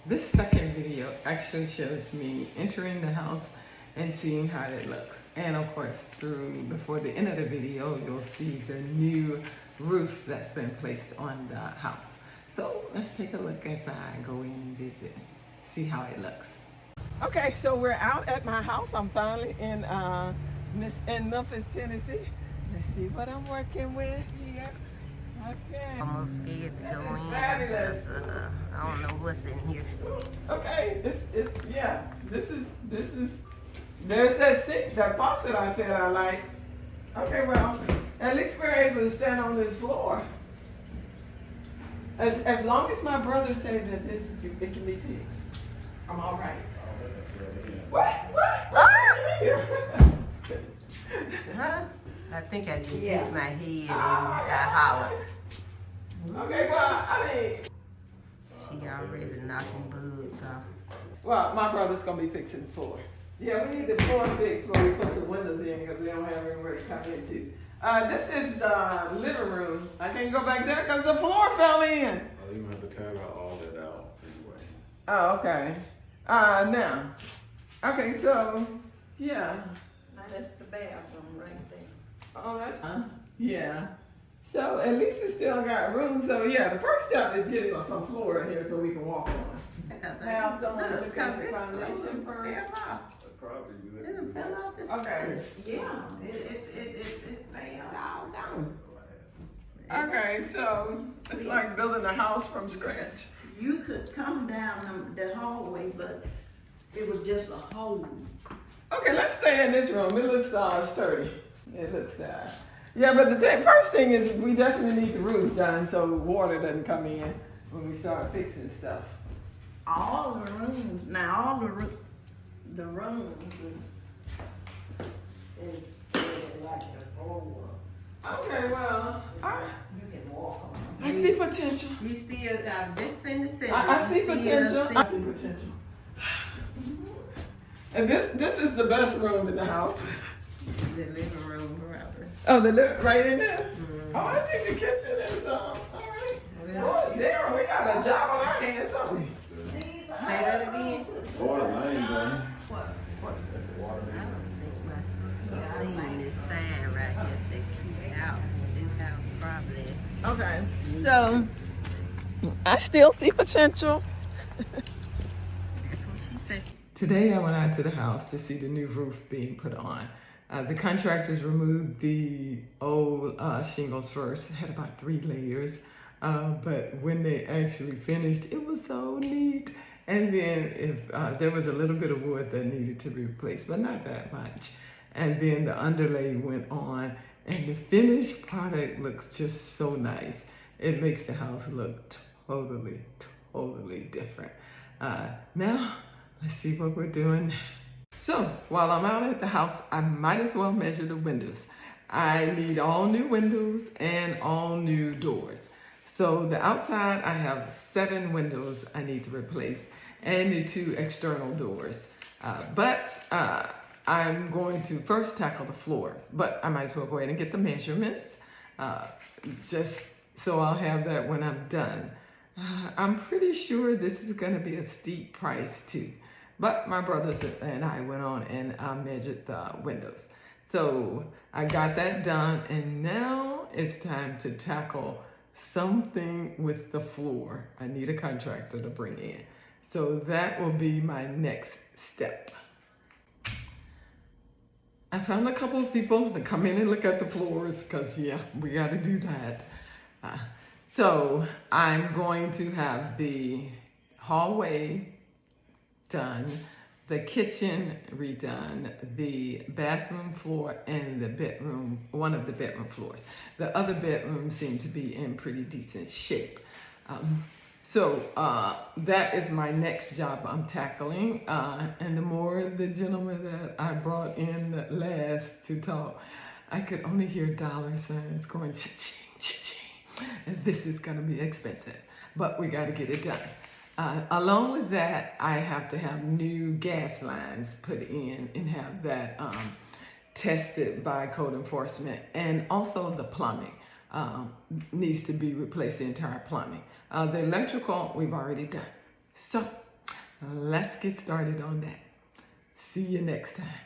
This second video actually shows me entering the house and seeing how it looks. And of course, before the end of the video, you'll see the new roof that's been placed on the house. So let's take a look as I go in and visit, see how it looks. Okay, so we're out at my house. I'm finally in Memphis, Tennessee. Let's see what I'm working with here. Okay. Almost scared to go in fabulous. because I don't know what's in here. Okay, this is there's that sink, that faucet I said I like. Okay, well, at least we're able to stand on this floor. As long as my brother said that it can be fixed, I'm all right. What? Huh? I think I just hit my head and I hollered. Okay, well, I mean, She already knocking bugs off. well, my brother's gonna be fixing the floor. Yeah, we need the floor fixed before we put some windows in because they don't have anywhere to come into. This is the living room. I can't go back there because the floor fell in. Oh, you have to tear all that out anyway. Oh, okay. Now, okay, so, yeah. Now that's the bathroom right there. Oh, that's, yeah. So at least it still got room. So yeah, the first step is getting some floor in here so we can walk on. Because Now, someone look, look at because the this floor foundation first. fell off. Probably It done fell off the Okay. stuff. Yeah, it It's fell. all gone. Okay, so it's like building a house from scratch. You could come down the hallway, but it was just a hole. Okay, let's stay in this room. It looks sturdy. It looks yeah, but the first thing is we definitely need the roof done so water doesn't come in when we start fixing stuff. All the rooms, now all the rooms is like the floor. Okay, well, You can walk on them. I see potential. You still, I've just finished saying I see potential. I see potential. And this is the best room in the house. The living room, rather. Oh, right in there? Oh, I think the kitchen is, all right. Oh, there, we got a job on our hands, don't we? Say that again. Water main, man. I don't think my sister's seen this sign right here say keep out. This house probably. Okay, so I still see potential. That's what she said. Today I went out to the house to see the new roof being put on. The contractors removed the old shingles first, had about 3 layers. But when they actually finished, it was so neat. And then if there was a little bit of wood that needed to be replaced, but not that much. And then the underlay went on, and the finished product looks just so nice. It makes the house look totally different. Now, let's see what we're doing. So while I'm out at the house, I might as well measure the windows. I need all new windows and all new doors. So the outside, I have 7 windows I need to replace and the 2 external doors. But I'm going to first tackle the floors, but I might as well go ahead and get the measurements just so I'll have that when I'm done. I'm pretty sure this is gonna be a steep price too. But my brothers and I went on and measured the windows. So I got that done, and now it's time to tackle something with the floor. I need a contractor to bring in. So that will be my next step. I found a couple of people to come in and look at the floors because, yeah, we got to do that. So I'm going to have the hallway done, the kitchen redone, the bathroom floor, and the bedroom, one of the bedroom floors. The other bedrooms seem to be in pretty decent shape. So that is my next job I'm tackling. And the more the gentleman that I brought in last to talk, I could only hear dollar signs going cha-ching, cha-ching. And this is gonna be expensive, but we gotta get it done. Along with that, I have to have new gas lines put in and have that tested by code enforcement. And also the plumbing needs to be replaced, the entire plumbing. The electrical, we've already done. So Let's get started on that. See you next time.